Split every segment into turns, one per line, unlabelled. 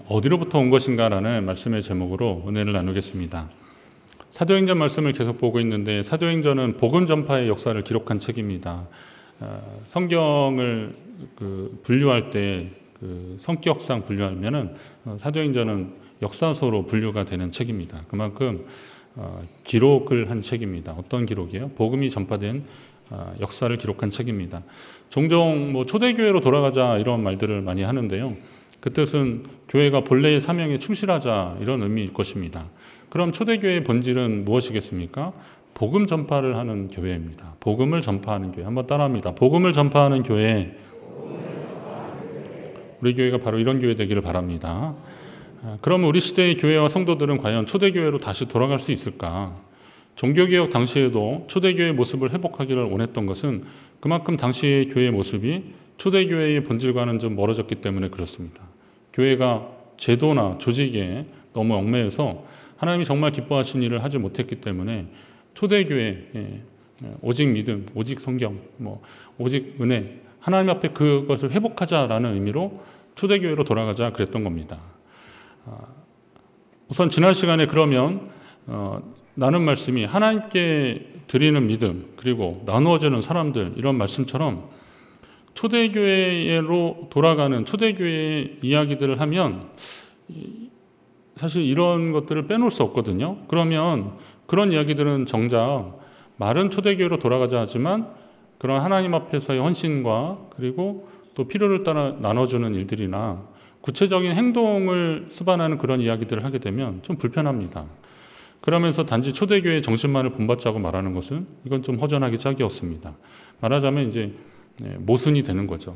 어디로부터 온 것인가라는 말씀의 제목으로 은혜를 나누겠습니다. 사도행전 말씀을 계속 보고 있는데 사도행전은 복음 전파의 역사를 기록한 책입니다. 성경을 분류할 때 성격상 분류하면은 사도행전은 역사서로 분류가 되는 책입니다. 그만큼 기록을 한 책입니다. 어떤 기록이에요? 복음이 전파된 역사를 기록한 책입니다. 종종 초대교회로 돌아가자 이런 말들을 많이 하는데요. 그 뜻은 교회가 본래의 사명에 충실하자 이런 의미일 것입니다. 그럼 초대교회의 본질은 무엇이겠습니까? 복음 전파를 하는 교회입니다. 복음을 전파하는 교회. 한번 따라합니다. 복음을 전파하는 교회. 우리 교회가 바로 이런 교회 되기를 바랍니다. 그럼 우리 시대의 교회와 성도들은 과연 초대교회로 다시 돌아갈 수 있을까? 종교개혁 당시에도 초대교회의 모습을 회복하기를 원했던 것은 그만큼 당시의 교회의 모습이 초대교회의 본질과는 좀 멀어졌기 때문에 그렇습니다. 교회가 제도나 조직에 너무 얽매여서 하나님이 정말 기뻐하신 일을 하지 못했기 때문에 초대교회, 오직 믿음, 오직 성경, 오직 은혜, 하나님 앞에 그것을 회복하자라는 의미로 초대교회로 돌아가자 그랬던 겁니다. 우선 지난 시간에 그러면 나눈 말씀이 하나님께 드리는 믿음 그리고 나누어지는 사람들 이런 말씀처럼 초대교회로 돌아가는 초대교회의 이야기들을 하면 사실 이런 것들을 빼놓을 수 없거든요. 그러면 그런 이야기들은 정작 말은 초대교회로 돌아가자 하지만 그런 하나님 앞에서의 헌신과 그리고 또 필요를 따라 나눠주는 일들이나 구체적인 행동을 수반하는 그런 이야기들을 하게 되면 좀 불편합니다. 그러면서 단지 초대교회의 정신만을 본받자고 말하는 것은 이건 좀 허전하기 짝이 없습니다. 말하자면 이제 모순이 되는 거죠.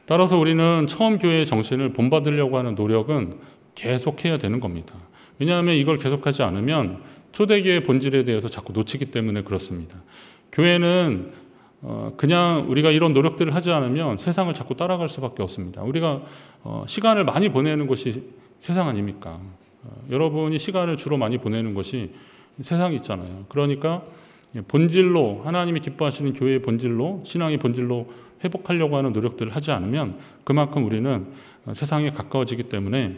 따라서 우리는 처음 교회의 정신을 본받으려고 하는 노력은 계속해야 되는 겁니다. 왜냐하면 이걸 계속하지 않으면 초대교회의 본질에 대해서 자꾸 놓치기 때문에 그렇습니다. 교회는 그냥 우리가 이런 노력들을 하지 않으면 세상을 자꾸 따라갈 수밖에 없습니다. 우리가 시간을 많이 보내는 것이 세상 아닙니까? 여러분이 시간을 주로 많이 보내는 것이 세상이 있잖아요. 그러니까 본질로 하나님이 기뻐하시는 교회의 본질로 신앙의 본질로 회복하려고 하는 노력들을 하지 않으면 그만큼 우리는 세상에 가까워지기 때문에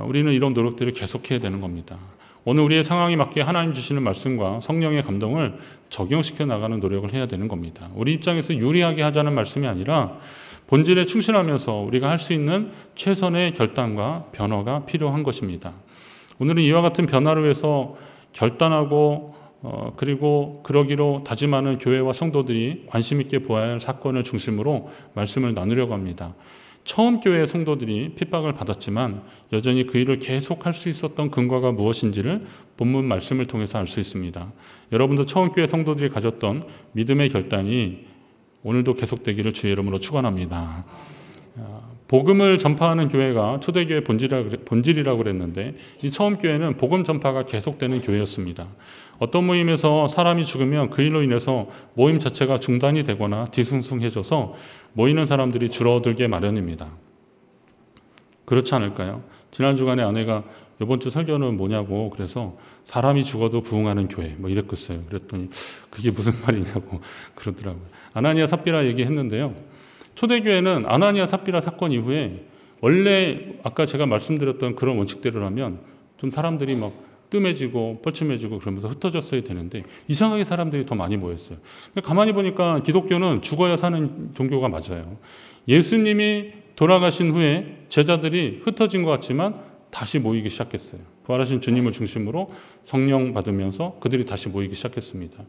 우리는 이런 노력들을 계속해야 되는 겁니다. 오늘 우리의 상황에 맞게 하나님 주시는 말씀과 성령의 감동을 적용시켜 나가는 노력을 해야 되는 겁니다. 우리 입장에서 유리하게 하자는 말씀이 아니라 본질에 충실하면서 우리가 할 수 있는 최선의 결단과 변화가 필요한 것입니다. 오늘은 이와 같은 변화를 위해서 결단하고 그리고 그러기로 다짐하는 교회와 성도들이 관심 있게 보아야 할 사건을 중심으로 말씀을 나누려고 합니다. 처음 교회의 성도들이 핍박을 받았지만 여전히 그 일을 계속할 수 있었던 근거가 무엇인지를 본문 말씀을 통해서 알 수 있습니다. 여러분도 처음 교회 성도들이 가졌던 믿음의 결단이 오늘도 계속되기를 주의 이름으로 축원합니다. 복음을 전파하는 교회가 초대교회 본질이라고 그랬는데 이 처음 교회는 복음 전파가 계속되는 교회였습니다. 어떤 모임에서 사람이 죽으면 그 일로 인해서 모임 자체가 중단이 되거나 뒤숭숭해져서 모이는 사람들이 줄어들게 마련입니다. 그렇지 않을까요? 지난 주간에 아내가 이번 주 설교는 뭐냐고 그래서 사람이 죽어도 부흥하는 교회 이랬겠어요. 그랬더니 그게 무슨 말이냐고 그러더라고요. 아나니아 삽비라 얘기했는데요. 초대교회는 아나니아 삽비라 사건 이후에 원래 아까 제가 말씀드렸던 그런 원칙대로라면 좀 사람들이 막 뜸해지고 뻘쭘해지고 그러면서 흩어졌어야 되는데 이상하게 사람들이 더 많이 모였어요. 근데 가만히 보니까 기독교는 죽어야 사는 종교가 맞아요. 예수님이 돌아가신 후에 제자들이 흩어진 것 같지만 다시 모이기 시작했어요. 부활하신 주님을 중심으로 성령 받으면서 그들이 다시 모이기 시작했습니다.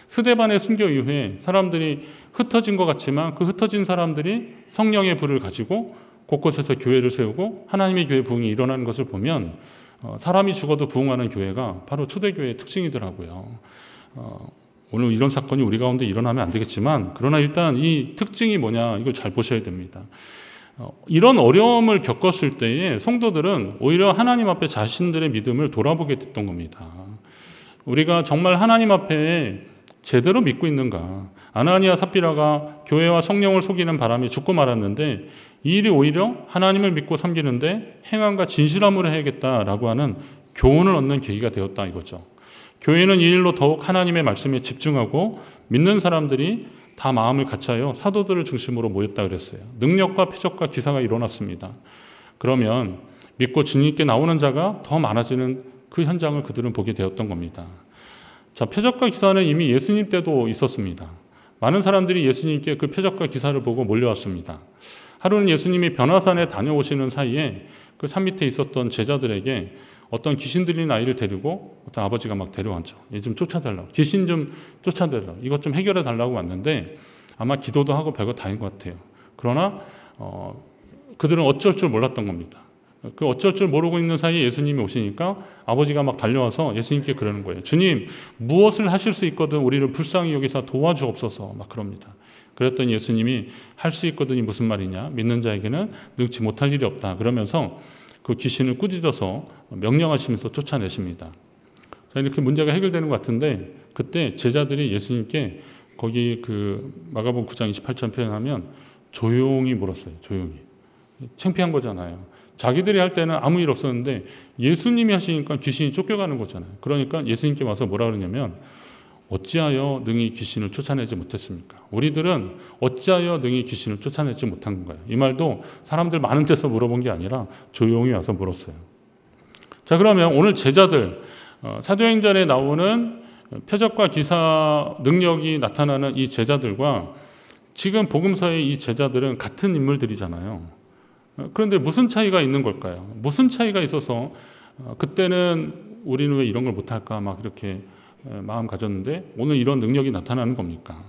스데반의 순교 이후에 사람들이 흩어진 것 같지만 그 흩어진 사람들이 성령의 불을 가지고 곳곳에서 교회를 세우고 하나님의 교회 부흥이 일어나는 것을 보면 사람이 죽어도 부흥하는 교회가 바로 초대교회의 특징이더라고요. 오늘 이런 사건이 우리 가운데 일어나면 안 되겠지만 그러나 일단 이 특징이 뭐냐 이걸 잘 보셔야 됩니다. 이런 어려움을 겪었을 때에 성도들은 오히려 하나님 앞에 자신들의 믿음을 돌아보게 됐던 겁니다. 우리가 정말 하나님 앞에 제대로 믿고 있는가? 아나니아 삽비라가 교회와 성령을 속이는 바람에 죽고 말았는데 이 일이 오히려 하나님을 믿고 섬기는데 행함과 진실함으로 해야겠다라고 하는 교훈을 얻는 계기가 되었다 이거죠. 교회는 이 일로 더욱 하나님의 말씀에 집중하고 믿는 사람들이 다 마음을 같이하여 사도들을 중심으로 모였다 그랬어요. 능력과 표적과 기사가 일어났습니다. 그러면 믿고 주님께 나오는 자가 더 많아지는 그 현장을 그들은 보게 되었던 겁니다. 자, 표적과 기사는 이미 예수님 때도 있었습니다. 많은 사람들이 예수님께 그 표적과 기사를 보고 몰려왔습니다. 하루는 예수님이 변화산에 다녀오시는 사이에 그 산 밑에 있었던 제자들에게 어떤 귀신 들린 아이를 데리고 어떤 아버지가 막 데려왔죠. 얘 좀 쫓아달라고. 귀신 좀 쫓아달라고. 이것 좀 해결해 달라고 왔는데 아마 기도도 하고 별거 다인 것 같아요. 그러나 그들은 어쩔 줄 몰랐던 겁니다. 그 어쩔 줄 모르고 있는 사이에 예수님이 오시니까 아버지가 막 달려와서 예수님께 그러는 거예요. 주님, 무엇을 하실 수 있거든 우리를 불쌍히 여기사 도와주옵소서. 막 그럽니다. 그랬더니 예수님이 할 수 있거든이 무슨 말이냐? 믿는 자에게는 능치 못할 일이 없다. 그러면서 그 귀신을 꾸짖어서 명령하시면서 쫓아내십니다. 자, 이렇게 문제가 해결되는 것 같은데 그때 제자들이 예수님께 거기 그 마가복음 9장 28절 표현하면 조용히 물었어요. 조용히. 창피한 거잖아요. 자기들이 할 때는 아무 일 없었는데 예수님이 하시니까 귀신이 쫓겨가는 거잖아요. 그러니까 예수님께 와서 뭐라 그러냐면 어찌하여 능히 귀신을 쫓아내지 못했습니까? 우리들은 어찌하여 능히 귀신을 쫓아내지 못한 건가요? 이 말도 사람들 많은 데서 물어본 게 아니라 조용히 와서 물었어요. 자, 그러면 오늘 제자들 사도행전에 나오는 표적과 기사 능력이 나타나는 이 제자들과 지금 복음서의 이 제자들은 같은 인물들이잖아요. 그런데 무슨 차이가 있는 걸까요? 무슨 차이가 있어서 그때는 우리는 왜 이런 걸 못할까 막 이렇게 마음 가졌는데 오늘 이런 능력이 나타나는 겁니까?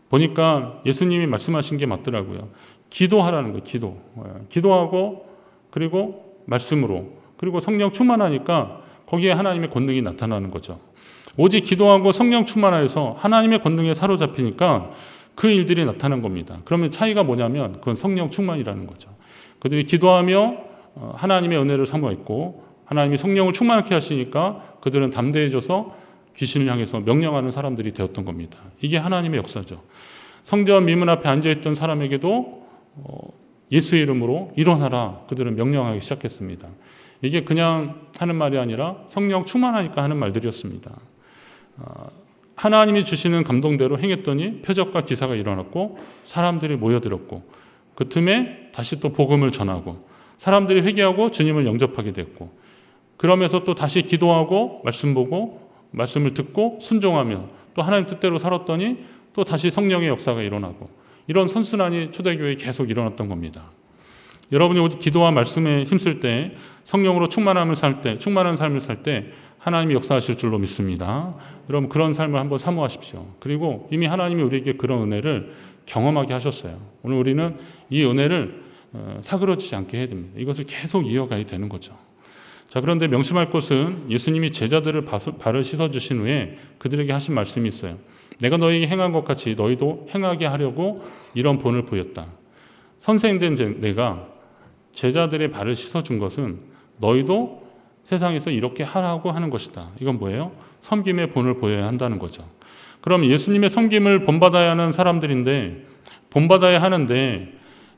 보니까 예수님이 말씀하신 게 맞더라고요. 기도하라는 거예요. 기도하고 그리고 말씀으로 그리고 성령 충만하니까 거기에 하나님의 권능이 나타나는 거죠. 오직 기도하고 성령 충만하여서 하나님의 권능에 사로잡히니까 그 일들이 나타난 겁니다. 그러면 차이가 뭐냐면 그건 성령 충만이라는 거죠. 그들이 기도하며 하나님의 은혜를 사모했고 하나님이 성령을 충만하게 하시니까 그들은 담대해져서 귀신을 향해서 명령하는 사람들이 되었던 겁니다. 이게 하나님의 역사죠. 성전 미문 앞에 앉아있던 사람에게도 예수의 이름으로 일어나라 그들은 명령하기 시작했습니다. 이게 그냥 하는 말이 아니라 성령 충만하니까 하는 말들이었습니다. 하나님이 주시는 감동대로 행했더니 표적과 기사가 일어났고 사람들이 모여들었고 그 틈에 다시 또 복음을 전하고 사람들이 회개하고 주님을 영접하게 됐고 그러면서 또 다시 기도하고 말씀 보고 말씀을 듣고 순종하며 또 하나님 뜻대로 살았더니 또 다시 성령의 역사가 일어나고 이런 선순환이 초대교회에 계속 일어났던 겁니다. 여러분이 오직 기도와 말씀에 힘쓸 때 성령으로 충만한 삶을 살 때 하나님이 역사하실 줄로 믿습니다. 여러분 그런 삶을 한번 사모하십시오. 그리고 이미 하나님이 우리에게 그런 은혜를 경험하게 하셨어요. 오늘 우리는 이 은혜를 사그러지지 않게 해야 됩니다. 이것을 계속 이어가야 되는 거죠. 자, 그런데 명심할 것은 예수님이 제자들을 발을 씻어주신 후에 그들에게 하신 말씀이 있어요. 내가 너희에게 행한 것 같이 너희도 행하게 하려고 이런 본을 보였다. 선생된 내가 제자들의 발을 씻어준 것은 너희도 세상에서 이렇게 하라고 하는 것이다. 이건 뭐예요? 섬김의 본을 보여야 한다는 거죠. 그럼 예수님의 섬김을 본받아야 하는 사람들인데 본받아야 하는데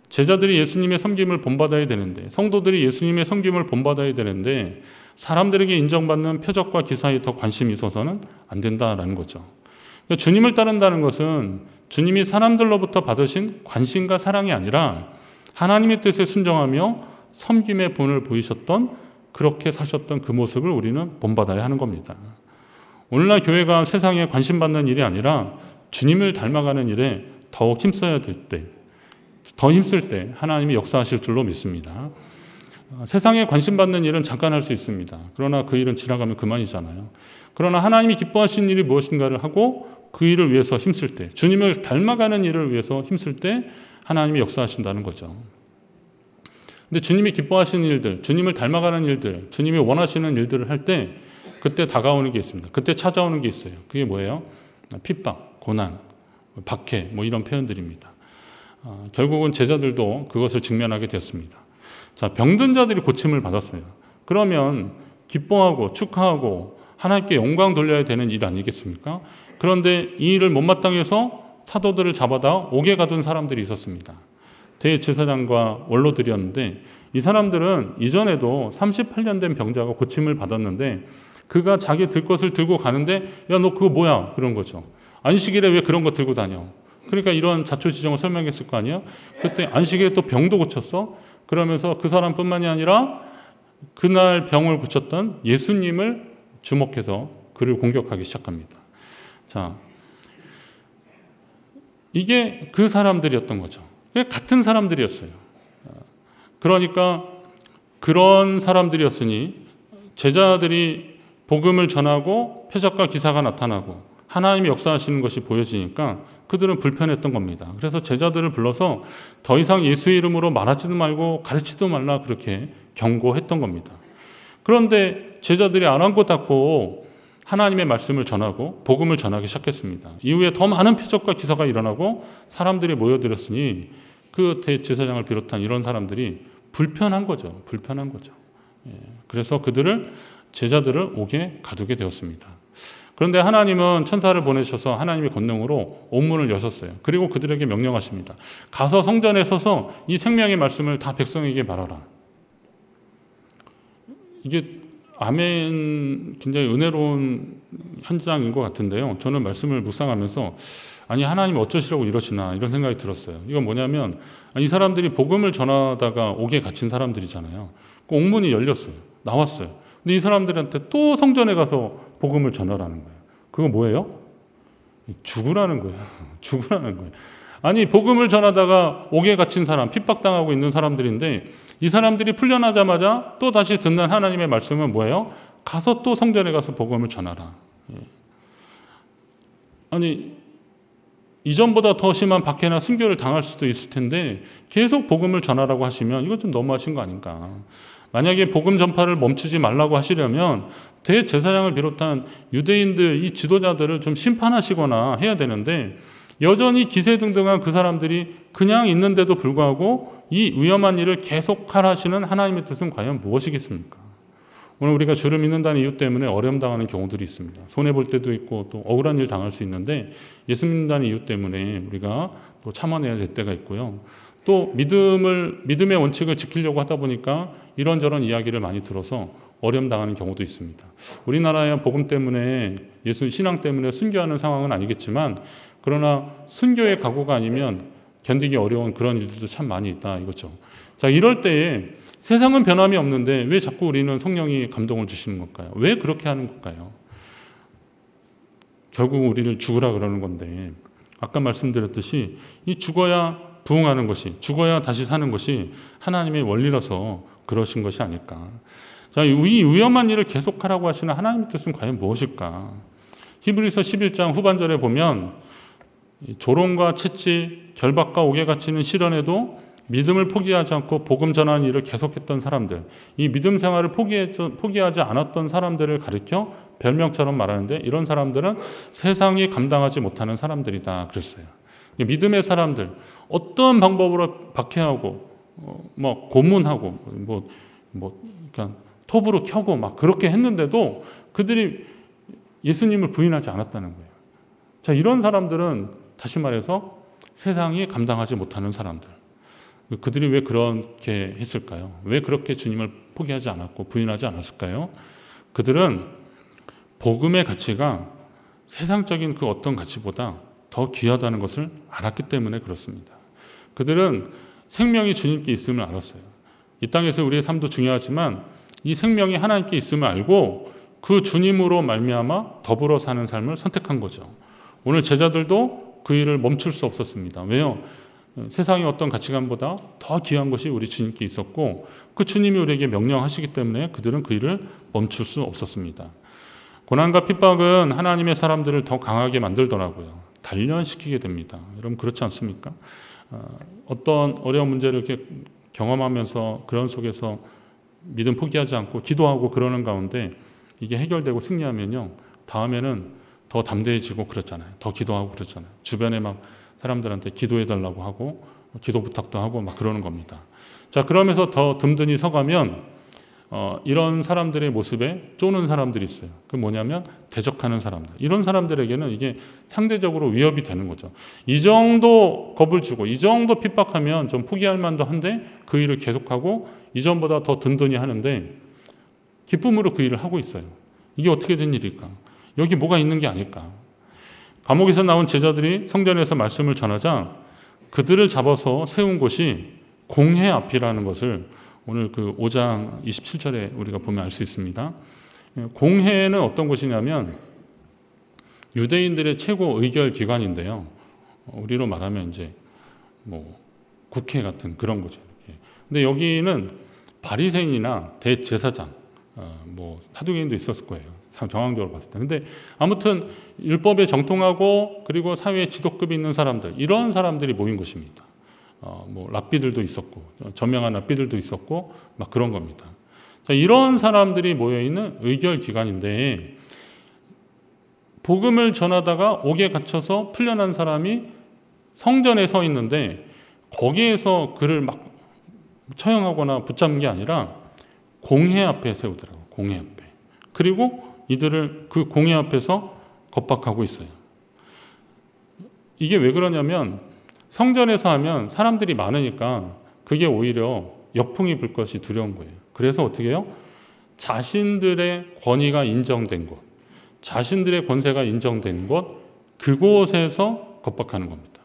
제자들이 예수님의 섬김을 본받아야 되는데 성도들이 예수님의 섬김을 본받아야 되는데 사람들에게 인정받는 표적과 기사에 더 관심이 있어서는 안 된다라는 거죠. 그러니까 주님을 따른다는 것은 주님이 사람들로부터 받으신 관심과 사랑이 아니라 하나님의 뜻에 순종하며 섬김의 본을 보이셨던 그렇게 사셨던 그 모습을 우리는 본받아야 하는 겁니다. 오늘날 교회가 세상에 관심받는 일이 아니라 주님을 닮아가는 일에 더욱 힘써야 될 때 더 힘쓸 때 하나님이 역사하실 줄로 믿습니다. 세상에 관심받는 일은 잠깐 할 수 있습니다. 그러나 그 일은 지나가면 그만이잖아요. 그러나 하나님이 기뻐하시는 일이 무엇인가를 하고 그 일을 위해서 힘쓸 때 주님을 닮아가는 일을 위해서 힘쓸 때 하나님이 역사하신다는 거죠. 근데 주님이 기뻐하시는 일들, 주님을 닮아가는 일들, 주님이 원하시는 일들을 할 때 그때 다가오는 게 있습니다. 그때 찾아오는 게 있어요. 그게 뭐예요? 핍박, 고난, 박해 뭐 이런 표현들입니다. 결국은 제자들도 그것을 직면하게 되었습니다. 자, 병든 자들이 고침을 받았어요. 그러면 기뻐하고 축하하고 하나님께 영광 돌려야 되는 일 아니겠습니까? 그런데 이 일을 못마땅해서 사도들을 잡아다 옥에 가둔 사람들이 있었습니다. 대제사장과 원로들이었는데 이 사람들은 이전에도 38년 된 병자가 고침을 받았는데 그가 자기 들 것을 들고 가는데 야, 너 그거 뭐야? 그런 거죠. 안식일에 왜 그런 거 들고 다녀? 그러니까 이런 자초지종을 설명했을 거 아니에요? 그때 안식일에 또 병도 고쳤어? 그러면서 그 사람뿐만이 아니라 그날 병을 고쳤던 예수님을 주목해서 그를 공격하기 시작합니다. 자, 이게 그 사람들이었던 거죠. 같은 사람들이었어요. 그러니까 그런 사람들이었으니 제자들이 복음을 전하고 표적과 기사가 나타나고 하나님이 역사하시는 것이 보여지니까 그들은 불편했던 겁니다. 그래서 제자들을 불러서 더 이상 예수의 이름으로 말하지도 말고 가르치지도 말라 그렇게 경고했던 겁니다. 그런데 제자들이 아랑곳하고 하나님의 말씀을 전하고 복음을 전하기 시작했습니다. 이후에 더 많은 표적과 기사가 일어나고 사람들이 모여들었으니 그 대제사장을 비롯한 이런 사람들이 불편한 거죠. 그래서 제자들을 옥에 가두게 되었습니다. 그런데 하나님은 천사를 보내셔서 하나님의 권능으로 옥문을 여셨어요. 그리고 그들에게 명령하십니다. 가서 성전에 서서 이 생명의 말씀을 다 백성에게 말하라. 이게 아멘, 굉장히 은혜로운 현장인 것 같은데요. 저는 말씀을 묵상하면서 아니 하나님 어쩌시라고 이러시나 이런 생각이 들었어요. 이건 뭐냐면 이 사람들이 복음을 전하다가 옥에 갇힌 사람들이잖아요. 그 옥문이 열렸어요. 나왔어요. 근데 이 사람들한테 또 성전에 가서 복음을 전하라는 거예요. 그거 뭐예요? 죽으라는 거예요. 아니 복음을 전하다가 옥에 갇힌 사람, 핍박당하고 있는 사람들인데 이 사람들이 풀려나자마자 또 다시 듣는 하나님의 말씀은 뭐예요? 가서 또 성전에 가서 복음을 전하라. 아니 이전보다 더 심한 박해나 순교를 당할 수도 있을 텐데 계속 복음을 전하라고 하시면 이거 좀 너무하신 거 아닌가. 만약에 복음 전파를 멈추지 말라고 하시려면 대제사장을 비롯한 유대인들 이 지도자들을 좀 심판하시거나 해야 되는데 여전히 기세등등한 그 사람들이 그냥 있는데도 불구하고 이 위험한 일을 계속 하시는 하나님의 뜻은 과연 무엇이겠습니까? 오늘 우리가 주를 믿는다는 이유 때문에 어려움 당하는 경우들이 있습니다. 손해볼 때도 있고 또 억울한 일 당할 수 있는데 예수 믿는다는 이유 때문에 우리가 또 참아내야 될 때가 있고요. 또 믿음의 원칙을 지키려고 하다 보니까 이런저런 이야기를 많이 들어서 어려움 당하는 경우도 있습니다. 우리나라의 복음 때문에 예수 신앙 때문에 순교하는 상황은 아니겠지만 그러나 순교의 각오가 아니면 견디기 어려운 그런 일들도 참 많이 있다 이거죠. 자, 이럴 때에 세상은 변함이 없는데 왜 자꾸 우리는 성령이 감동을 주시는 걸까요? 왜 그렇게 하는 걸까요? 결국 우리를 죽으라 그러는 건데 아까 말씀드렸듯이 이 죽어야 부흥하는 것이, 죽어야 다시 사는 것이 하나님의 원리라서 그러신 것이 아닐까. 자, 이 위험한 일을 계속하라고 하시는 하나님의 뜻은 과연 무엇일까? 히브리서 11장 후반절에 보면 조롱과 채찍, 결박과 옥에 갇히는 시련에도 믿음을 포기하지 않고 복음 전하는 일을 계속했던 사람들, 이 믿음 생활을 포기하지 않았던 사람들을 가리켜 별명처럼 말하는데 이런 사람들은 세상이 감당하지 못하는 사람들이다 그랬어요. 믿음의 사람들, 어떤 방법으로 박해하고 고문하고 그러니까 톱으로 켜고 막 그렇게 했는데도 그들이 예수님을 부인하지 않았다는 거예요. 자, 이런 사람들은 다시 말해서 세상이 감당하지 못하는 사람들. 그들이 왜 그렇게 했을까요? 왜 그렇게 주님을 포기하지 않았고 부인하지 않았을까요? 그들은 복음의 가치가 세상적인 그 어떤 가치보다 더 귀하다는 것을 알았기 때문에 그렇습니다. 그들은 생명이 주님께 있음을 알았어요. 이 땅에서 우리의 삶도 중요하지만 이 생명이 하나님께 있음을 알고 그 주님으로 말미암아 더불어 사는 삶을 선택한 거죠. 오늘 제자들도 그 일을 멈출 수 없었습니다. 왜요? 세상의 어떤 가치관보다 더 귀한 것이 우리 주님께 있었고 그 주님이 우리에게 명령하시기 때문에 그들은 그 일을 멈출 수 없었습니다. 고난과 핍박은 하나님의 사람들을 더 강하게 만들더라고요. 단련시키게 됩니다. 여러분 그렇지 않습니까? 어떤 어려운 문제를 이렇게 경험하면서 그런 속에서 믿음 포기하지 않고 기도하고 그러는 가운데 이게 해결되고 승리하면요. 다음에는 더 담대해지고 그렇잖아요. 더 기도하고 그렇잖아요. 주변에 막 사람들한테 기도해달라고 하고 기도 부탁도 하고 막 그러는 겁니다. 자, 그러면서 더 든든히 서가면 이런 사람들의 모습에 쪼는 사람들이 있어요. 그 뭐냐면 대적하는 사람들. 이런 사람들에게는 이게 상대적으로 위협이 되는 거죠. 이 정도 겁을 주고 이 정도 핍박하면 좀 포기할 만도 한데 그 일을 계속하고 이전보다 더 든든히 하는데 기쁨으로 그 일을 하고 있어요. 이게 어떻게 된 일일까? 여기 뭐가 있는 게 아닐까? 감옥에서 나온 제자들이 성전에서 말씀을 전하자 그들을 잡아서 세운 곳이 공회 앞이라는 것을 오늘 그 5장 27절에 우리가 보면 알 수 있습니다. 공회는 어떤 곳이냐면 유대인들의 최고 의결 기관인데요. 우리로 말하면 이제 뭐 국회 같은 그런 거죠. 근데 여기는 바리새인이나 대제사장, 뭐 사두개인도 있었을 거예요. 정황적으로 봤을 때. 근데 아무튼 율법에 정통하고 그리고 사회에 지도급이 있는 사람들, 이런 사람들이 모인 곳입니다. 뭐 랍비들도 있었고, 저명한 랍비들도 있었고, 막 그런 겁니다. 자, 이런 사람들이 모여 있는 의결 기관인데 복음을 전하다가 옥에 갇혀서 풀려난 사람이 성전에 서 있는데 거기에서 그를 막 처형하거나 붙잡는 게 아니라 공회 앞에 세우더라고요. 공회 앞에. 그리고 이들을 그 공회 앞에서 겁박하고 있어요. 이게 왜 그러냐면 성전에서 하면 사람들이 많으니까 그게 오히려 역풍이 불 것이 두려운 거예요. 그래서 어떻게 해요? 자신들의 권위가 인정된 곳, 자신들의 권세가 인정된 곳, 그곳에서 겁박하는 겁니다.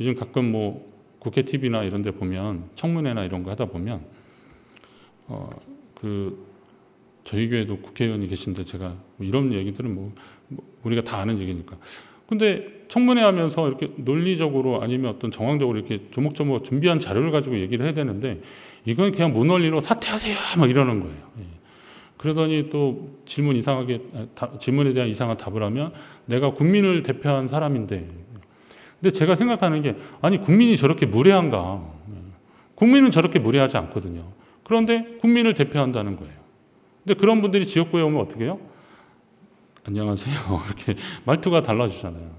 요즘 가끔 뭐 국회 TV나 이런 데 보면 청문회나 이런 거 하다 보면 저희 교회도 국회의원이 계신데 제가 이런 얘기들은 뭐 우리가 다 아는 얘기니까. 근데 청문회 하면서 이렇게 논리적으로 아니면 어떤 정황적으로 이렇게 조목조목 준비한 자료를 가지고 얘기를 해야 되는데 이건 그냥 무논리로 사퇴하세요 막 이러는 거예요. 그러더니 또 질문에 대한 이상한 답을 하면 내가 국민을 대표한 사람인데, 근데 제가 생각하는 게 아니 국민이 저렇게 무례한가? 국민은 저렇게 무례하지 않거든요. 그런데 국민을 대표한다는 거예요. 근데 그런 분들이 지역구에 오면 어떻게 해요? 안녕하세요. 이렇게 말투가 달라지잖아요.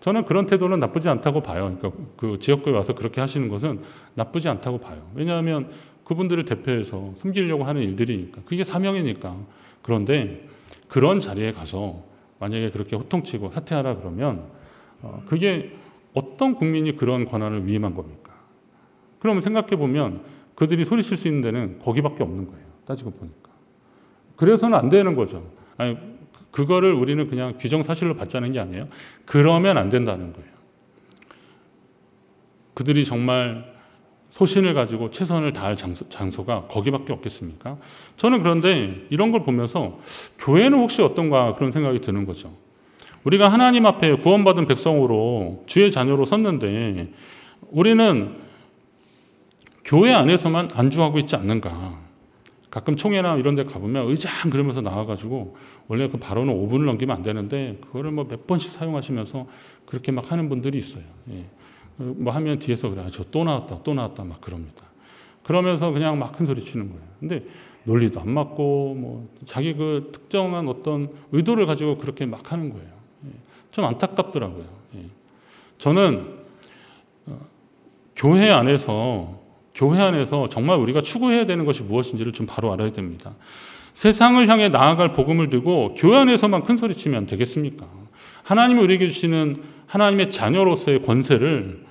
저는 그런 태도는 나쁘지 않다고 봐요. 그러니까 그 지역구에 와서 그렇게 하시는 것은 나쁘지 않다고 봐요. 왜냐하면 그분들을 대표해서 섬기려고 하는 일들이니까. 그게 사명이니까. 그런데 그런 자리에 가서 만약에 그렇게 호통치고 사퇴하라 그러면 그게 어떤 국민이 그런 권한을 위임한 겁니까? 그러면 생각해 보면 그들이 소리칠 수 있는 데는 거기밖에 없는 거예요. 따지고 보니까. 그래서는 안 되는 거죠. 아니, 그거를 우리는 그냥 규정사실로 받자는 게 아니에요. 그러면 안 된다는 거예요. 그들이 정말 소신을 가지고 최선을 다할 장소가 거기밖에 없겠습니까? 저는 그런데 이런 걸 보면서 교회는 혹시 어떤가 그런 생각이 드는 거죠. 우리가 하나님 앞에 구원받은 백성으로 주의 자녀로 섰는데 우리는 교회 안에서만 안주하고 있지 않는가. 가끔 총회나 이런 데 가보면 의장 그러면서 나와가지고 원래 그 발언은 5분을 넘기면 안 되는데 그거를 뭐 몇 번씩 사용하시면서 그렇게 막 하는 분들이 있어요. 예. 뭐 하면 뒤에서 그래, 저 또 나왔다 막 그럽니다. 그러면서 그냥 막 큰 소리 치는 거예요. 근데 논리도 안 맞고 뭐 자기 그 특정한 어떤 의도를 가지고 그렇게 막 하는 거예요. 예. 좀 안타깝더라고요. 예. 저는 교회 안에서 정말 우리가 추구해야 되는 것이 무엇인지를 좀 바로 알아야 됩니다. 세상을 향해 나아갈 복음을 들고 교회 안에서만 큰 소리 치면 되겠습니까? 하나님이 우리에게 주시는 하나님의 자녀로서의 권세를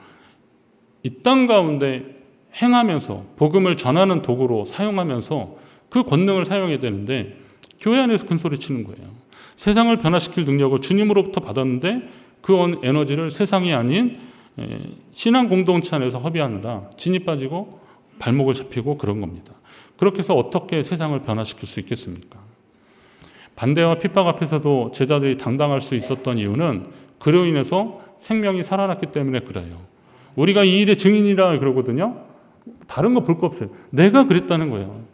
이 땅 가운데 행하면서 복음을 전하는 도구로 사용하면서 그 권능을 사용해야 되는데 교회 안에서 큰 소리 치는 거예요. 세상을 변화시킬 능력을 주님으로부터 받았는데 그 에너지를 세상이 아닌 신앙 공동체 안에서 허비하느라 진이 빠지고 발목을 잡히고 그런 겁니다. 그렇게 해서 어떻게 세상을 변화시킬 수 있겠습니까? 반대와 핍박 앞에서도 제자들이 당당할 수 있었던 이유는 그로 인해서 생명이 살아났기 때문에 그래요. 우리가 이 일의 증인이라 그러거든요. 다른 거 볼 거 없어요. 내가 그랬다는 거예요.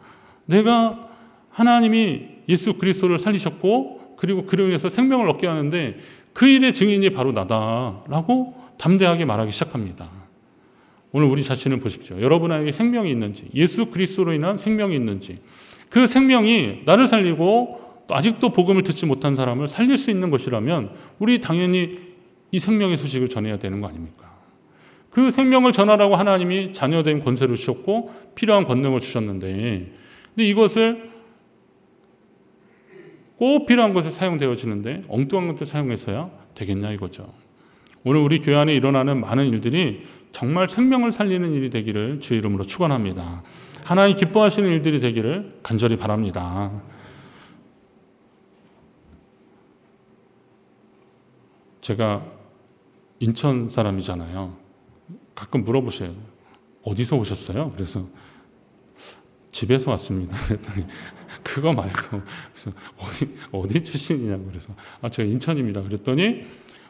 내가 하나님이 예수 그리스도를 살리셨고 그리고 그로 인해서 생명을 얻게 하는데 그 일의 증인이 바로 나다라고 담대하게 말하기 시작합니다. 오늘 우리 자신을 보십시오. 여러분에게 생명이 있는지, 예수 그리스도로 인한 생명이 있는지, 그 생명이 나를 살리고 또 아직도 복음을 듣지 못한 사람을 살릴 수 있는 것이라면 우리 당연히 이 생명의 소식을 전해야 되는 거 아닙니까? 그 생명을 전하라고 하나님이 자녀된 권세를 주셨고 필요한 권능을 주셨는데, 근데 이것을 꼭 필요한 것에 사용되어지는데 엉뚱한 것에 사용해서야 되겠냐 이거죠. 오늘 우리 교회 안에 일어나는 많은 일들이 정말 생명을 살리는 일이 되기를 주의 이름으로 축원합니다. 하나님 기뻐하시는 일들이 되기를 간절히 바랍니다. 제가 인천 사람이잖아요. 가끔 물어보세요. 어디서 오셨어요? 그래서 집에서 왔습니다. 그랬더니 그거 말고 그래서 어디 출신이냐고 그래서 제가 인천입니다. 그랬더니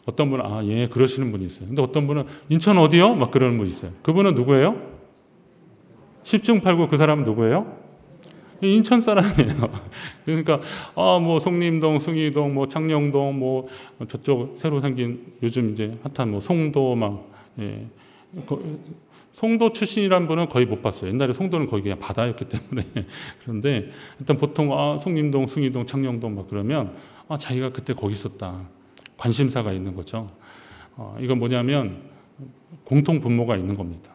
어떤 분은 예 그러시는 분이 있어요. 근데 어떤 분은 인천 어디요? 막 그러는 분이 있어요. 그분은 누구예요? 10중 8구 그 사람은 누구예요? 인천 사람이에요. 그러니까 뭐 송림동, 숭이동, 뭐 창녕동, 뭐 저쪽 새로 생긴 요즘 이제 핫한 뭐 송도 막 송도 출신이란 분은 거의 못 봤어요. 옛날에 송도는 거의 그냥 바다였기 때문에. 그런데 일단 보통 송림동, 숭이동, 창녕동 막 그러면 자기가 그때 거기 있었다. 관심사가 있는 거죠. 이건 뭐냐면 공통 분모가 있는 겁니다.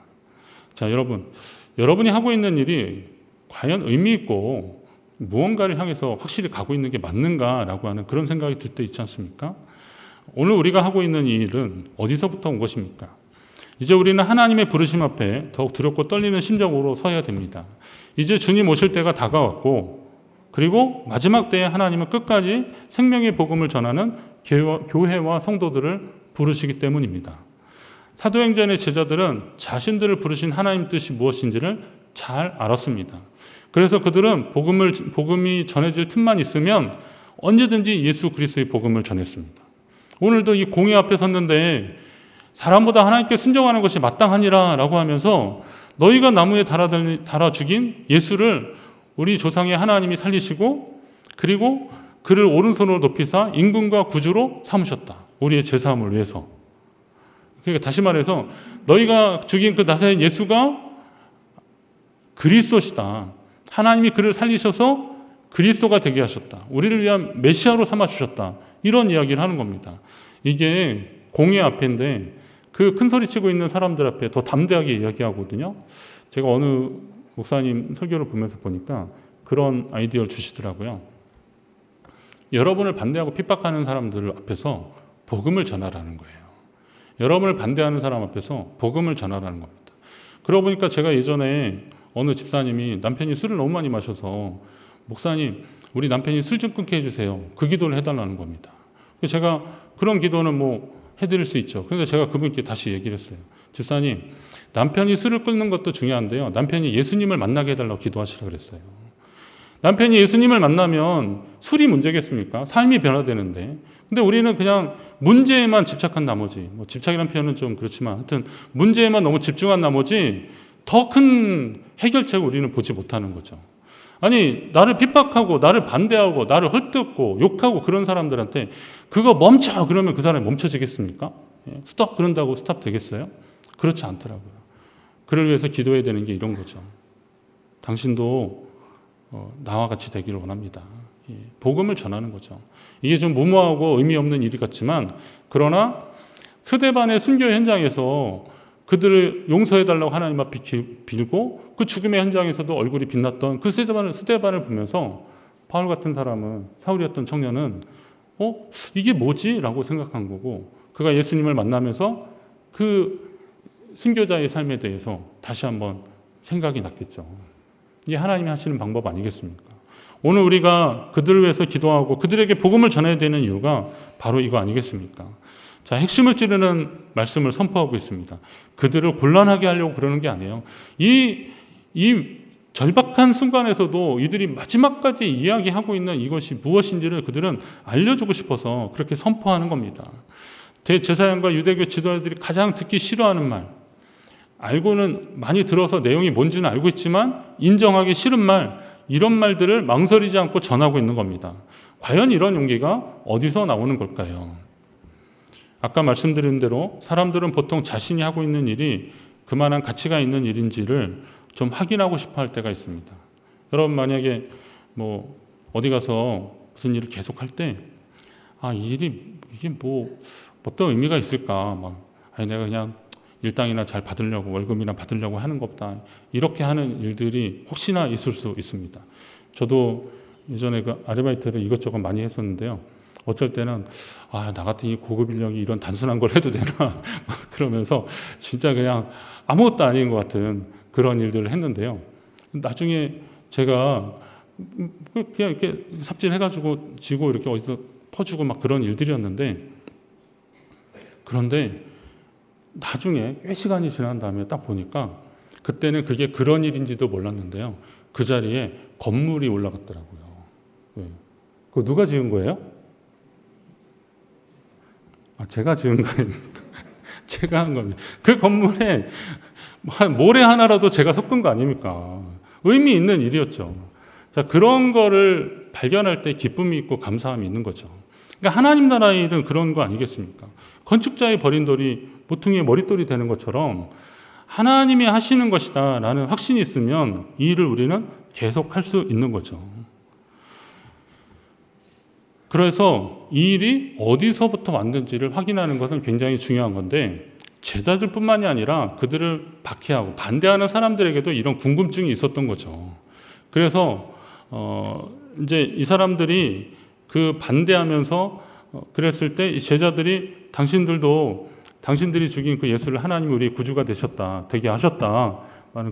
자, 여러분이 하고 있는 일이 과연 의미 있고 무언가를 향해서 확실히 가고 있는 게 맞는가라고 하는 그런 생각이 들 때 있지 않습니까? 오늘 우리가 하고 있는 이 일은 어디서부터 온 것입니까? 이제 우리는 하나님의 부르심 앞에 더욱 두렵고 떨리는 심정으로 서야 됩니다. 이제 주님 오실 때가 다가왔고 그리고 마지막 때에 하나님은 끝까지 생명의 복음을 전하는 교회와 성도들을 부르시기 때문입니다. 사도행전의 제자들은 자신들을 부르신 하나님 뜻이 무엇인지를 잘 알았습니다. 그래서 그들은 복음이 전해질 틈만 있으면 언제든지 예수 그리스도의 복음을 전했습니다. 오늘도 이 공회 앞에 섰는데 사람보다 하나님께 순종하는 것이 마땅하니라 라고 하면서 너희가 나무에 달아 죽인 예수를 우리 조상의 하나님이 살리시고 그리고 그를 오른손으로 높이사 임금과 구주로 삼으셨다. 우리의 죄사함을 위해서. 그러니까 다시 말해서 너희가 죽인 그 나사렛 예수가 그리스도시다. 하나님이 그를 살리셔서 그리스도가 되게 하셨다. 우리를 위한 메시아로 삼아주셨다. 이런 이야기를 하는 겁니다. 이게 공회 앞인데 그 큰 소리 치고 있는 사람들 앞에 더 담대하게 이야기하거든요. 제가 어느 목사님 설교를 보면서 보니까 그런 아이디어를 주시더라고요. 여러분을 반대하고 핍박하는 사람들 앞에서 복음을 전하라는 거예요. 여러분을 반대하는 사람 앞에서 복음을 전하라는 겁니다. 그러고 보니까 제가 예전에 어느 집사님이 남편이 술을 너무 많이 마셔서 목사님 우리 남편이 술 좀 끊게 해주세요. 그 기도를 해달라는 겁니다. 제가 그런 기도는 뭐 해드릴 수 있죠. 그런데 제가 그분께 다시 얘기를 했어요. 집사님 남편이 술을 끊는 것도 중요한데요. 남편이 예수님을 만나게 해달라고 기도하시라고 그랬어요. 남편이 예수님을 만나면 술이 문제겠습니까? 삶이 변화되는데. 근데 우리는 그냥 문제에만 집착한 나머지, 뭐 집착이라는 표현은 좀 그렇지만 하여튼 문제에만 너무 집중한 나머지 더 큰 해결책을 우리는 보지 못하는 거죠. 아니 나를 핍박하고 나를 반대하고 나를 헐뜯고 욕하고 그런 사람들한테 그거 멈춰 그러면 그 사람이 멈춰지겠습니까? 스톱 그런다고 스톱 되겠어요? 그렇지 않더라고요. 그를 위해서 기도해야 되는 게 이런 거죠. 당신도 나와 같이 되기를 원합니다. 복음을 전하는 거죠. 이게 좀 무모하고 의미 없는 일이 같지만 그러나 스데반의 순교 현장에서 그들을 용서해달라고 하나님 앞에 빌고 그 죽음의 현장에서도 얼굴이 빛났던 그 스데반을 보면서 바울 같은 사람은 사울이었던 청년은 이게 뭐지? 라고 생각한 거고 그가 예수님을 만나면서 그 순교자의 삶에 대해서 다시 한번 생각이 났겠죠. 이게 하나님이 하시는 방법 아니겠습니까? 오늘 우리가 그들을 위해서 기도하고 그들에게 복음을 전해야 되는 이유가 바로 이거 아니겠습니까? 자, 핵심을 찌르는 말씀을 선포하고 있습니다. 그들을 곤란하게 하려고 그러는 게 아니에요. 이 절박한 순간에서도 이들이 마지막까지 이야기하고 있는 이것이 무엇인지를 그들은 알려주고 싶어서 그렇게 선포하는 겁니다. 대제사장과 유대교 지도자들이 가장 듣기 싫어하는 말, 알고는 많이 들어서 내용이 뭔지는 알고 있지만 인정하기 싫은 말, 이런 말들을 망설이지 않고 전하고 있는 겁니다. 과연 이런 용기가 어디서 나오는 걸까요? 아까 말씀드린 대로 사람들은 보통 자신이 하고 있는 일이 그만한 가치가 있는 일인지를 좀 확인하고 싶어 할 때가 있습니다. 여러분 만약에 뭐 어디 가서 무슨 일을 계속 할 때 이 일이 이게 뭐 어떤 의미가 있을까? 내가 그냥 일당이나 잘 받으려고 월급이나 받으려고 하는 것보다 이렇게 하는 일들이 혹시나 있을 수 있습니다. 저도 예전에 그 아르바이트를 이것저것 많이 했었는데요. 어쩔 때는 나 같은 이 고급 인력이 이런 단순한 걸 해도 되나 그러면서 진짜 그냥 아무것도 아닌 것 같은 그런 일들을 했는데요. 나중에 제가 그냥 이렇게 삽질해가지고 지고 이렇게 어디서 퍼주고 막 그런 일들이었는데 그런데 나중에 꽤 시간이 지난 다음에 딱 보니까 그때는 그게 그런 일인지도 몰랐는데요. 그 자리에 건물이 올라갔더라고요. 네. 그거 누가 지은 거예요? 제가 지은 거 아닙니까? 제가 한 겁니다. 그 건물에 모래 하나라도 제가 섞은 거 아닙니까? 의미 있는 일이었죠. 자, 그런 거를 발견할 때 기쁨이 있고 감사함이 있는 거죠. 그러니까 하나님 나라의 일은 그런 거 아니겠습니까? 건축자의 버린 돌이 모퉁이의 머릿돌이 되는 것처럼 하나님이 하시는 것이다 라는 확신이 있으면 이 일을 우리는 계속 할 수 있는 거죠. 그래서 이 일이 어디서부터 왔는지를 확인하는 것은 굉장히 중요한 건데, 제자들뿐만이 아니라 그들을 박해하고 반대하는 사람들에게도 이런 궁금증이 있었던 거죠. 그래서 이제 이 사람들이 그 반대하면서 그랬을 때 이 제자들이 당신들이 죽인 그 예수를 하나님이 우리의 구주가 되셨다, 되게 하셨다,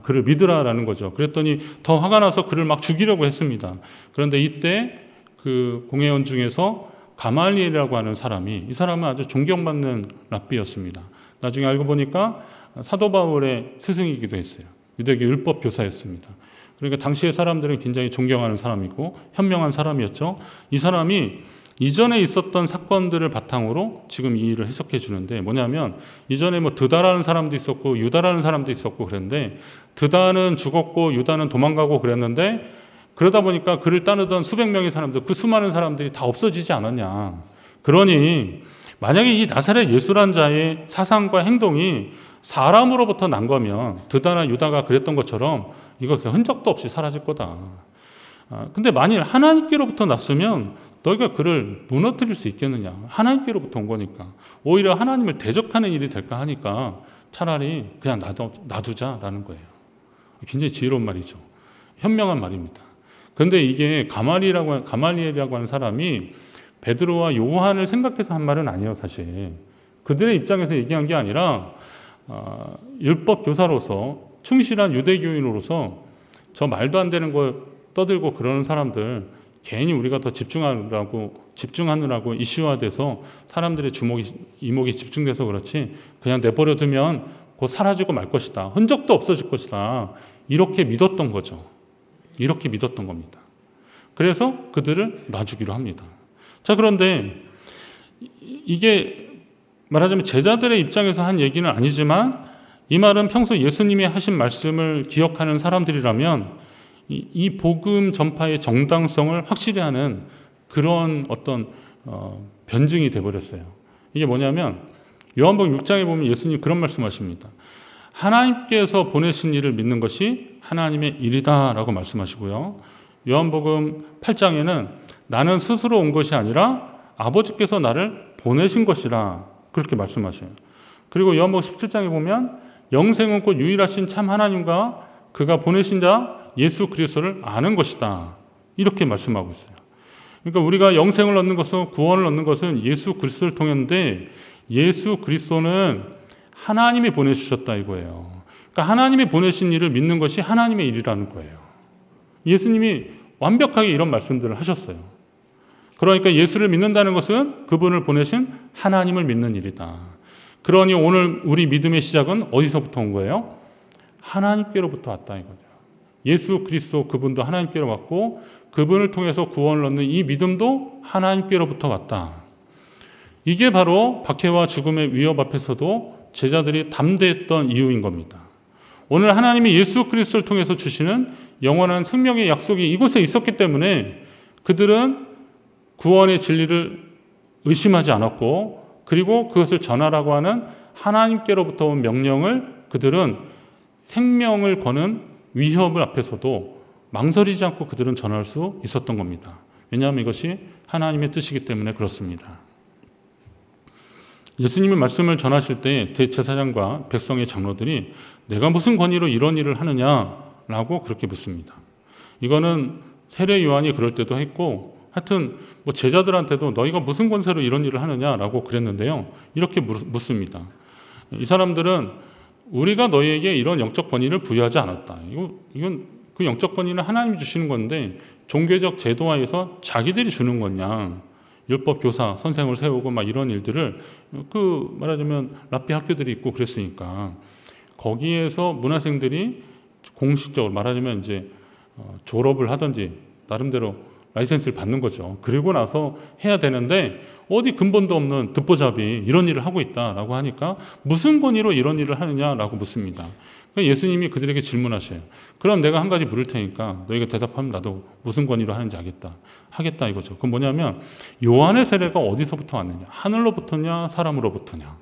그를 믿으라라는 거죠. 그랬더니 더 화가 나서 그를 막 죽이려고 했습니다. 그런데 이때 그 공회원 중에서 가말리엘이라고 하는 사람이, 이 사람은 아주 존경받는 랍비였습니다. 나중에 알고 보니까 사도 바울의 스승이기도 했어요. 유대교 율법 교사였습니다. 그러니까 당시의 사람들은 굉장히 존경하는 사람이고 현명한 사람이었죠. 이 사람이 이전에 있었던 사건들을 바탕으로 지금 이 일을 해석해 주는데, 뭐냐면 이전에 뭐 드다라는 사람도 있었고 유다라는 사람도 있었고 그랬는데, 드다는 죽었고 유다는 도망가고 그랬는데, 그러다 보니까 그를 따르던 수백 명의 사람들, 그 수많은 사람들이 다 없어지지 않았냐. 그러니 만약에 이 나사렛 예수란 자의 사상과 행동이 사람으로부터 난 거면 드다나 유다가 그랬던 것처럼 이거 흔적도 없이 사라질 거다. 근데 만일 하나님께로부터 났으면 너희가 그를 무너뜨릴 수 있겠느냐. 하나님께로부터 온 거니까. 오히려 하나님을 대적하는 일이 될까 하니까 차라리 그냥 놔두자라는 거예요. 굉장히 지혜로운 말이죠. 현명한 말입니다. 그런데 이게 가말리엘이라고 하는 사람이 베드로와 요한을 생각해서 한 말은 아니에요, 사실. 그들의 입장에서 얘기한 게 아니라 율법 교사로서, 충실한 유대교인으로서 저 말도 안 되는 거 떠들고 그러는 사람들 괜히 우리가 더 집중하느라고 이슈화돼서 사람들의 이목이 집중돼서 그렇지, 그냥 내버려 두면 곧 사라지고 말 것이다, 흔적도 없어질 것이다, 이렇게 믿었던 거죠. 이렇게 믿었던 겁니다. 그래서 그들을 놔주기로 합니다. 자, 그런데 이게 말하자면 제자들의 입장에서 한 얘기는 아니지만, 이 말은 평소 예수님이 하신 말씀을 기억하는 사람들이라면 이 복음 전파의 정당성을 확실히 하는 그런 어떤 변증이 되어버렸어요. 이게 뭐냐면 요한복음 6장에 보면 예수님이 그런 말씀하십니다. 하나님께서 보내신 일을 믿는 것이 하나님의 일이다 라고 말씀하시고요. 요한복음 8장에는 나는 스스로 온 것이 아니라 아버지께서 나를 보내신 것이라 그렇게 말씀하셔요. 그리고 요한복음 17장에 보면 영생은 곧 유일하신 참 하나님과 그가 보내신 자 예수 그리스도를 아는 것이다, 이렇게 말씀하고 있어요. 그러니까 우리가 영생을 얻는 것은, 구원을 얻는 것은 예수 그리스도를 통했는데, 예수 그리스도는 하나님이 보내주셨다 이거예요. 그러니까 하나님이 보내신 일을 믿는 것이 하나님의 일이라는 거예요. 예수님이 완벽하게 이런 말씀들을 하셨어요. 그러니까 예수를 믿는다는 것은 그분을 보내신 하나님을 믿는 일이다. 그러니 오늘 우리 믿음의 시작은 어디서부터 온 거예요? 하나님께로부터 왔다 이거죠. 예수 그리스도 그분도 하나님께로 왔고, 그분을 통해서 구원을 얻는 이 믿음도 하나님께로부터 왔다. 이게 바로 박해와 죽음의 위협 앞에서도 제자들이 담대했던 이유인 겁니다. 오늘 하나님이 예수 그리스도를 통해서 주시는 영원한 생명의 약속이 이곳에 있었기 때문에 그들은 구원의 진리를 의심하지 않았고, 그리고 그것을 전하라고 하는 하나님께로부터 온 명령을 그들은 생명을 거는 위협을 앞에서도 망설이지 않고 그들은 전할 수 있었던 겁니다. 왜냐하면 이것이 하나님의 뜻이기 때문에 그렇습니다. 예수님의 말씀을 전하실 때 대제사장과 백성의 장로들이 내가 무슨 권위로 이런 일을 하느냐라고 그렇게 묻습니다. 이거는 세례 요한이 그럴 때도 했고, 하여튼 뭐 제자들한테도 너희가 무슨 권세로 이런 일을 하느냐라고 그랬는데요. 이렇게 묻습니다. 이 사람들은 우리가 너희에게 이런 영적 권위를 부여하지 않았다. 이건 그 영적 권위는 하나님이 주시는 건데 종교적 제도화에서 자기들이 주는 거냐. 율법 교사, 선생을 세우고 막 이런 일들을 그 말하자면 랍비 학교들이 있고 그랬으니까 거기에서 문화생들이 공식적으로 말하자면 이제 졸업을 하든지 나름대로 라이센스를 받는 거죠. 그리고 나서 해야 되는데 어디 근본도 없는 듣보잡이 이런 일을 하고 있다라고 하니까 무슨 권위로 이런 일을 하느냐라고 묻습니다. 그러니까 예수님이 그들에게 질문하셔요. 그럼 내가 한 가지 물을 테니까 너희가 대답하면 나도 무슨 권위로 하는지 하겠다 이거죠. 그건 뭐냐면 요한의 세례가 어디서부터 왔느냐? 하늘로부터냐 사람으로부터냐?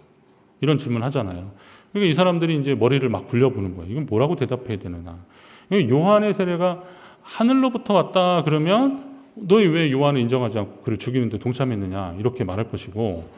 이런 질문 하잖아요. 그러니까 이 사람들이 이제 머리를 막 굴려보는 거예요. 이건 뭐라고 대답해야 되느냐? 요한의 세례가 하늘로부터 왔다 그러면 너희 왜 요한을 인정하지 않고 그를 죽이는데 동참했느냐 이렇게 말할 것이고,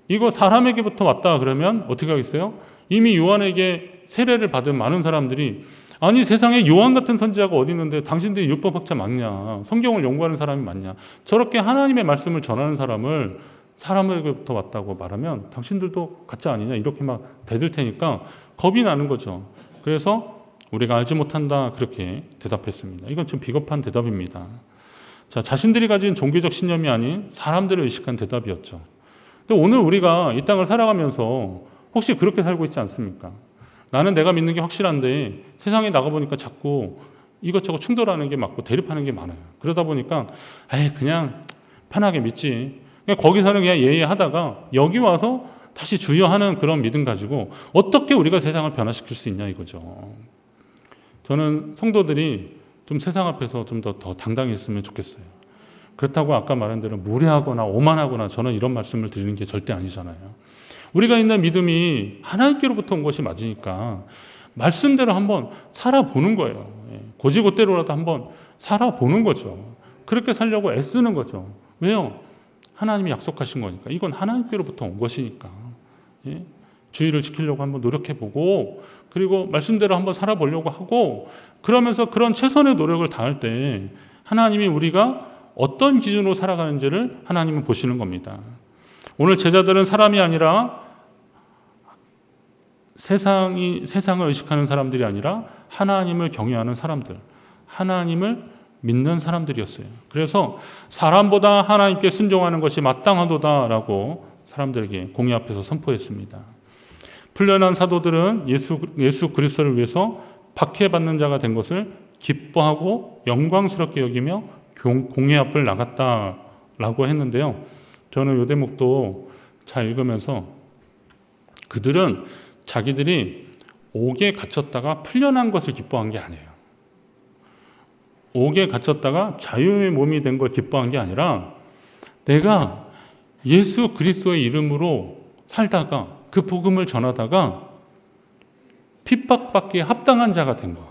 이거 사람에게부터 왔다 그러면 어떻게 하겠어요? 이미 요한에게 세례를 받은 많은 사람들이 아니 세상에 요한 같은 선지자가 어디 있는데 당신들이 율법학자 맞냐, 성경을 연구하는 사람이 맞냐, 저렇게 하나님의 말씀을 전하는 사람을 사람에게부터 왔다고 말하면 당신들도 가짜 아니냐 이렇게 막 대들 테니까 겁이 나는 거죠. 그래서 우리가 알지 못한다 그렇게 대답했습니다. 이건 좀 비겁한 대답입니다. 자, 자신들이 가진 종교적 신념이 아닌 사람들을 의식한 대답이었죠. 근데 오늘 우리가 이 땅을 살아가면서 혹시 그렇게 살고 있지 않습니까? 나는 내가 믿는 게 확실한데 세상에 나가보니까 자꾸 이것저것 충돌하는 게 많고 대립하는 게 많아요. 그러다 보니까 그냥 편하게 믿지. 그냥 거기서는 그냥 예예하다가 여기 와서 다시 주여하는 그런 믿음 가지고 어떻게 우리가 세상을 변화시킬 수 있냐 이거죠. 저는 성도들이 좀 세상 앞에서 좀 더 당당했으면 좋겠어요. 그렇다고 아까 말한 대로 무례하거나 오만하거나 저는 이런 말씀을 드리는 게 절대 아니잖아요. 우리가 있는 믿음이 하나님께로부터 온 것이 맞으니까 말씀대로 한번 살아보는 거예요. 고지고대로라도 한번 살아보는 거죠. 그렇게 살려고 애쓰는 거죠. 왜요? 하나님이 약속하신 거니까. 이건 하나님께로부터 온 것이니까. 주의를 지키려고 한번 노력해보고, 그리고 말씀대로 한번 살아보려고 하고, 그러면서 그런 최선의 노력을 다할 때 하나님이 우리가 어떤 기준으로 살아가는지를 하나님은 보시는 겁니다. 오늘 제자들은 사람이 아니라 세상을 의식하는 사람들이 아니라 하나님을 경외하는 사람들, 하나님을 믿는 사람들이었어요. 그래서 사람보다 하나님께 순종하는 것이 마땅하도다라고 사람들에게 공의 앞에서 선포했습니다. 풀려난 사도들은 예수 그리스도를 위해서 박해받는 자가 된 것을 기뻐하고 영광스럽게 여기며 공의 앞을 나갔다라고 했는데요. 저는 이 대목도 잘 읽으면서 그들은 자기들이 옥에 갇혔다가 풀려난 것을 기뻐한 게 아니에요. 옥에 갇혔다가 자유의 몸이 된 걸 기뻐한 게 아니라 내가 예수 그리스도의 이름으로 살다가 그 복음을 전하다가 핍박받기에 합당한 자가 된 거.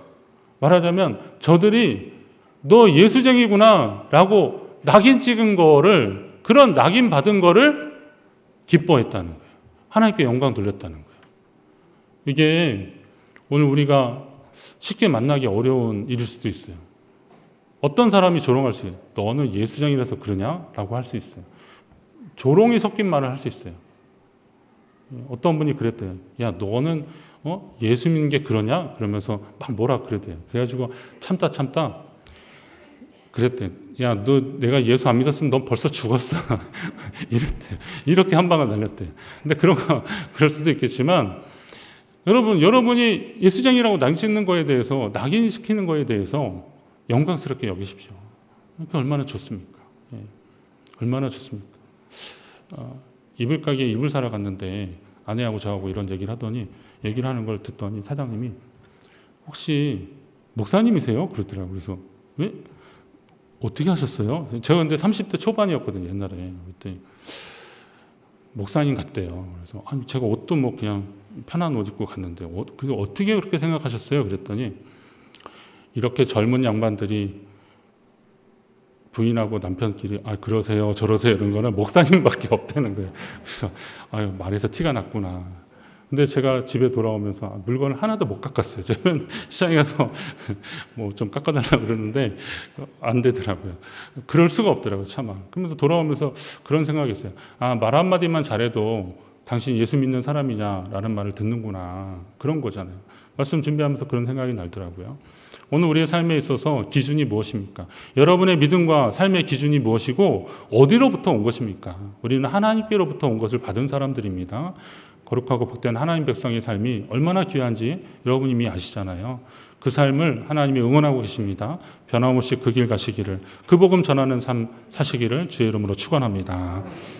말하자면 저들이 너 예수쟁이구나 라고 낙인 찍은 거를, 그런 낙인 받은 거를 기뻐했다는 거예요. 하나님께 영광 돌렸다는 거예요. 이게 오늘 우리가 쉽게 만나기 어려운 일일 수도 있어요. 어떤 사람이 조롱할 수 있어요. 너는 예수쟁이라서 그러냐? 라고 할 수 있어요. 조롱이 섞인 말을 할 수 있어요. 어떤 분이 그랬대요. 야, 너는 예수 믿는 게 그러냐? 그러면서 막 뭐라 그랬대요. 그래가지고 참다 그랬대. 야, 너 내가 예수 안 믿었으면 넌 벌써 죽었어. 이랬대. 이렇게 한 방을 날렸대. 근데 그럴 수도 있겠지만 여러분이 예수쟁이라고 낙인 찍는 거에 대해서, 낙인시키는 거에 대해서 영광스럽게 여기십시오. 그게 얼마나 좋습니까? 얼마나 좋습니까? 이불 가게에 이불 사러 갔는데 아내하고 저하고 이런 얘기를 하는 걸 듣더니 사장님이 혹시 목사님이세요? 그러더라고요. 그래서 왜? 어떻게 하셨어요? 제가 근데 30대 초반이었거든요, 옛날에. 그때 목사님 같대요. 그래서 아니 제가 옷도 뭐 그냥 편한 옷 입고 갔는데 그래서 어떻게 그렇게 생각하셨어요? 그랬더니 이렇게 젊은 양반들이 부인하고 남편끼리 그러세요 저러세요 이런 거는 목사님밖에 없다는 거예요. 그래서 말에서 티가 났구나. 근데 제가 집에 돌아오면서 물건을 하나도 못 깎았어요. 저는 시장에 가서 뭐 좀 깎아달라고 그러는데 안 되더라고요. 그럴 수가 없더라고요, 차마. 그러면서 돌아오면서 그런 생각이 있어요. 말 한마디만 잘해도 당신 예수 믿는 사람이냐라는 말을 듣는구나. 그런 거잖아요. 말씀 준비하면서 그런 생각이 나더라고요. 오늘 우리의 삶에 있어서 기준이 무엇입니까? 여러분의 믿음과 삶의 기준이 무엇이고 어디로부터 온 것입니까? 우리는 하나님께로부터 온 것을 받은 사람들입니다. 거룩하고 복된 하나님 백성의 삶이 얼마나 귀한지 여러분 이미 아시잖아요. 그 삶을 하나님이 응원하고 계십니다. 변함없이 그 길 가시기를, 그 복음 전하는 삶 사시기를 주의 이름으로 축원합니다.